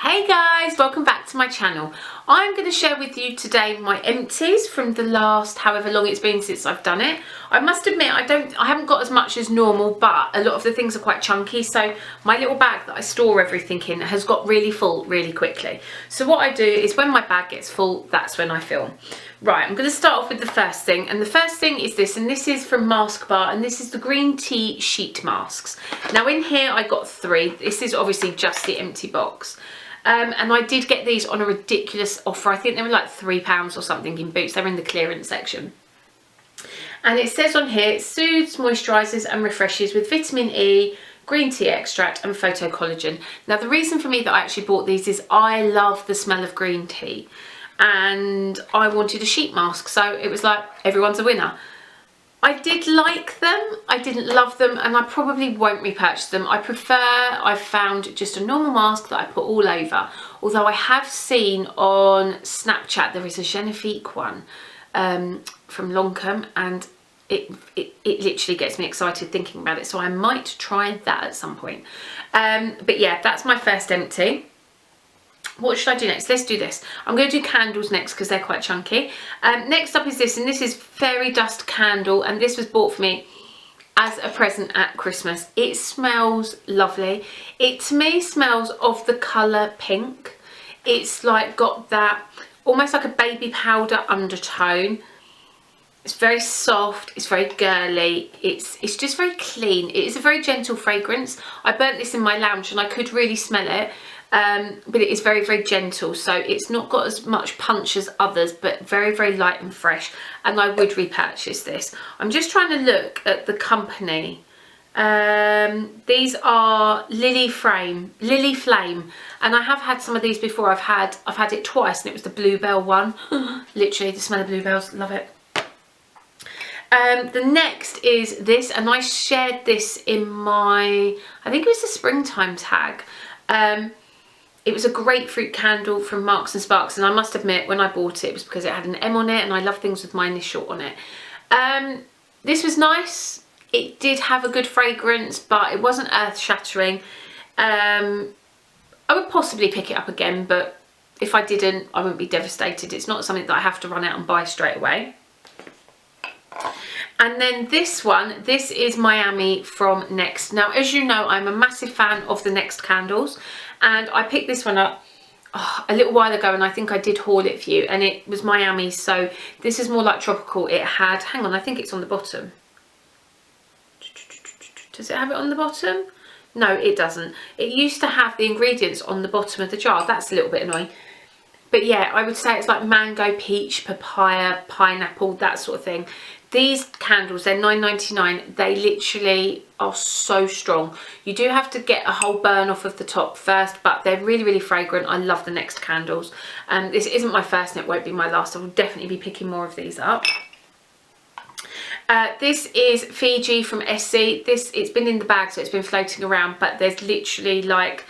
Hey guys, welcome back to my channel. I'm going to share with you today my empties from the last however long it's been since I've done it. I must admit I haven't got as much as normal, but a lot of the things are quite chunky, so my little bag that I store everything in has got really full really quickly. So what I do is when my bag gets full, that's when I film. Right, I'm going to start off with the first thing, and the first thing is this, and this is from Maskbar, and this is the green tea sheet masks. Now in here I got 3. This is obviously just the empty box. And I did get these on a ridiculous offer. I think they were like £3 or something in Boots. They're in the clearance section. And it says on here, it soothes, moisturises and refreshes with vitamin E, green tea extract and photocollagen. Now the reason for me that I actually bought these is I love the smell of green tea. And I wanted a sheet mask. So it was like, everyone's a winner. I did like them, I didn't love them, and I probably won't repurchase them. I've found just a normal mask that I put all over. Although I have seen on Snapchat there is a Genifique one from Longcombe, and it literally gets me excited thinking about it. So I might try that at some point. But yeah, that's my first empty. What should I do next? Let's do this. I'm going to do candles next because they're quite chunky. Next up is this, and this is Fairy Dust Candle, and this was bought for me as a present at Christmas. It smells lovely. It to me smells of the colour pink. It's like got that almost like a baby powder undertone. It's very soft, it's very girly, it's just very clean. It is a very gentle fragrance. I burnt this in my lounge and I could really smell it. But it is very, very gentle, so it's not got as much punch as others, but very, very light and fresh, and I would repurchase this. I'm just trying to look at the company. These are Lily Flame, and I have had some of these before. I've had it twice, and it was the Bluebell one. Literally the smell of bluebells, love it. The next is this, and I shared this in my, I think it was the springtime tag. It was a grapefruit candle from Marks and Sparks, and I must admit when I bought it, it was because it had an M on it, and I love things with my initial on it. This was nice. It did have a good fragrance, but it wasn't earth-shattering. I would possibly pick it up again, but if I didn't, I wouldn't be devastated. It's not something that I have to run out and buy straight away. And then this one, this is Miami from Next. Now, as you know, I'm a massive fan of the Next candles, and I picked this one up a little while ago, and I think I did haul it for you, and it was Miami, so this is more like tropical. It had, hang on, I think it's on the bottom. Does it have it on the bottom? No, it doesn't. It used to have the ingredients on the bottom of the jar. That's a little bit annoying. But yeah, I would say it's like mango, peach, papaya, pineapple, that sort of thing. These candles, they're £9.99. They literally are so strong. You do have to get a whole burn off of the top first, but they're really, really fragrant. I love the Next candles. This isn't my first and it won't be my last. I will definitely be picking more of these up. This is Fiji from Essie. It's been in the bag, so it's been floating around, but there's literally like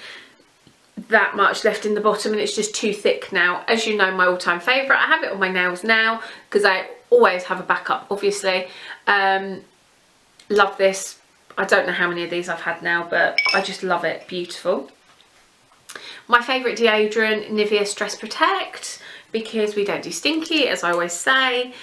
that much left in the bottom, and it's just too thick now. As you know, my all-time favourite. I have it on my nails now because I always have a backup, obviously. Love this. I don't know how many of these I've had now, but I just love it. Beautiful. My favourite deodorant, Nivea Stress Protect, because we don't do stinky, as I always say.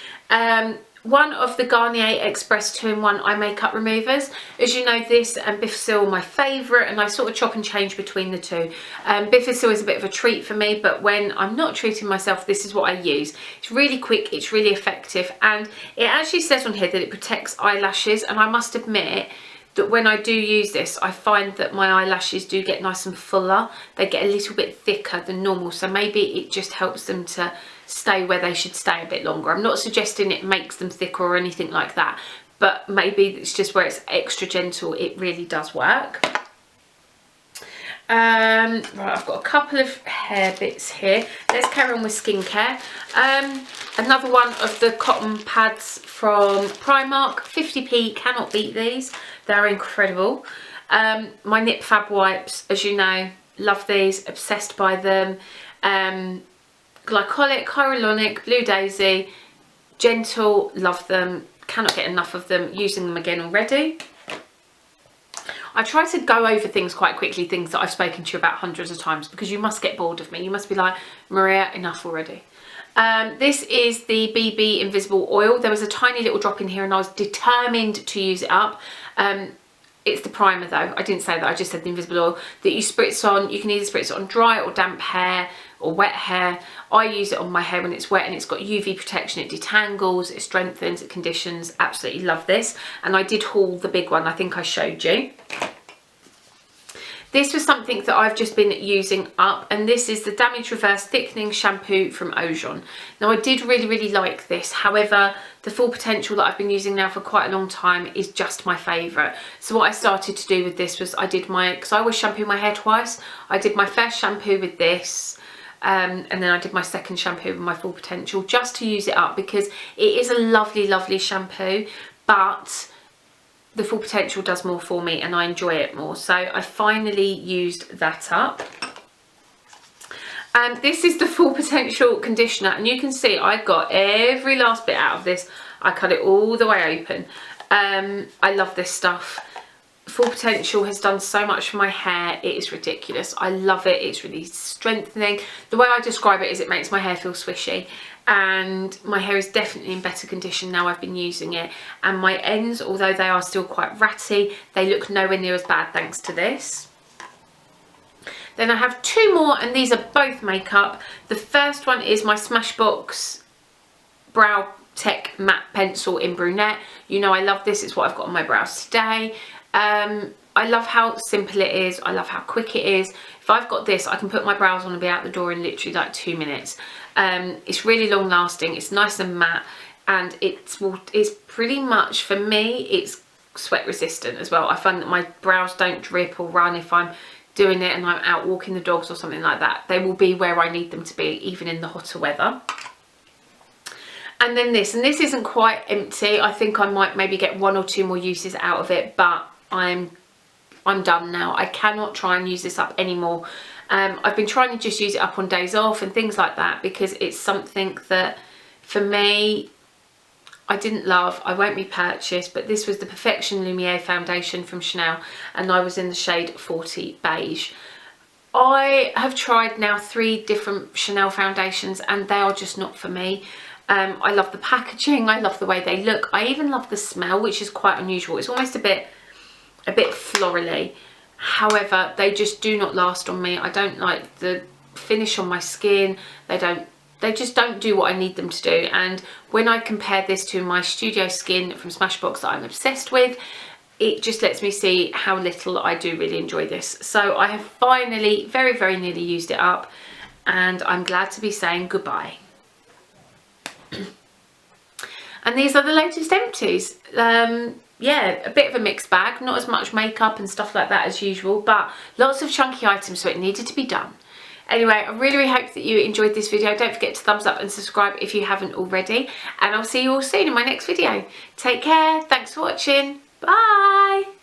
One of the Garnier Express 2-in-1 eye makeup removers. As you know, this and Bifacil are my favourite, and I sort of chop and change between the two. Bifacil is a bit of a treat for me, but when I'm not treating myself, this is what I use. It's really quick, it's really effective, and it actually says on here that it protects eyelashes, and I must admit that when I do use this, I find that my eyelashes do get nice and fuller. They get a little bit thicker than normal, so maybe it just helps them to stay where they should stay a bit longer. I'm not suggesting it makes them thicker or anything like that, but maybe it's just where it's extra gentle, it really does work. Right, I've got a couple of hair bits here. Let's carry on with skincare. Another one of the cotton pads from Primark, 50p, cannot beat these. They're incredible. My Nip Fab wipes, as you know, love these, obsessed by them. Glycolic, hyaluronic, Blue Daisy, gentle, love them, cannot get enough of them, using them again already. I try to go over things quite quickly, things that I've spoken to you about hundreds of times, because you must get bored of me. You must be like, Maria, enough already. This is the BB Invisible Oil. There was a tiny little drop in here and I was determined to use it up. It's the primer though, I didn't say that, I just said the invisible oil that you spritz on. You can either spritz it on dry or damp hair or wet hair. I use it on my hair when it's wet, and it's got UV protection, it detangles, it strengthens, it conditions. Absolutely love this. And I did haul the big one, I think I showed you. This was something that I've just been using up, and this is the Damage Reverse Thickening Shampoo from Ojon. Now I did really like this, however the Full Potential that I've been using now for quite a long time is just my favourite. So what I started to do with this was because I always shampoo my hair twice, I did my first shampoo with this, and then I did my second shampoo with my Full Potential just to use it up, because it is a lovely shampoo, but the Full Potential does more for me and I enjoy it more. So I finally used that up. And this is the Full Potential conditioner, and you can see I got every last bit out of this. I cut it all the way open. I love this stuff. Full Potential has done so much for my hair, it is ridiculous. I love it, it's really strengthening. The way I describe it is it makes my hair feel swishy, and my hair is definitely in better condition now I've been using it. And my ends, although they are still quite ratty, they look nowhere near as bad thanks to this. Then I have two more, and these are both makeup. The first one is my Smashbox Brow Tech Matte Pencil in Brunette. You know I love this, it's what I've got on my brows today. I love how simple it is, I love how quick it is. If I've got this, I can put my brows on and be out the door in literally like 2 minutes. It's really long lasting, it's nice and matte, and it's pretty much, for me, it's sweat resistant as well. I find that my brows don't drip or run if I'm doing it and I'm out walking the dogs or something like that. They will be where I need them to be, even in the hotter weather. And then this, and this isn't quite empty. I think I might maybe get 1 or 2 more uses out of it, but I'm done now. I cannot try and use this up anymore. I've been trying to just use it up on days off and things like that, because it's something that for me I didn't love, I won't repurchase. But this was the Perfection Lumiere foundation from Chanel, and I was in the shade 40 Beige. I have tried now 3 different Chanel foundations and they are just not for me. I love the packaging, I love the way they look, I even love the smell, which is quite unusual. It's almost a bit florally. However, they just do not last on me. I don't like the finish on my skin. They just don't do what I need them to do. And when I compare this to my Studio Skin from Smashbox that I'm obsessed with, it just lets me see how little I do really enjoy this. So I have finally very nearly used it up, and I'm glad to be saying goodbye. And these are the latest empties. Yeah, a bit of a mixed bag, not as much makeup and stuff like that as usual, but lots of chunky items, so it needed to be done. Anyway, I really hope that you enjoyed this video. Don't forget to thumbs up and subscribe if you haven't already, and I'll see you all soon in my next video. Take care, thanks for watching, bye!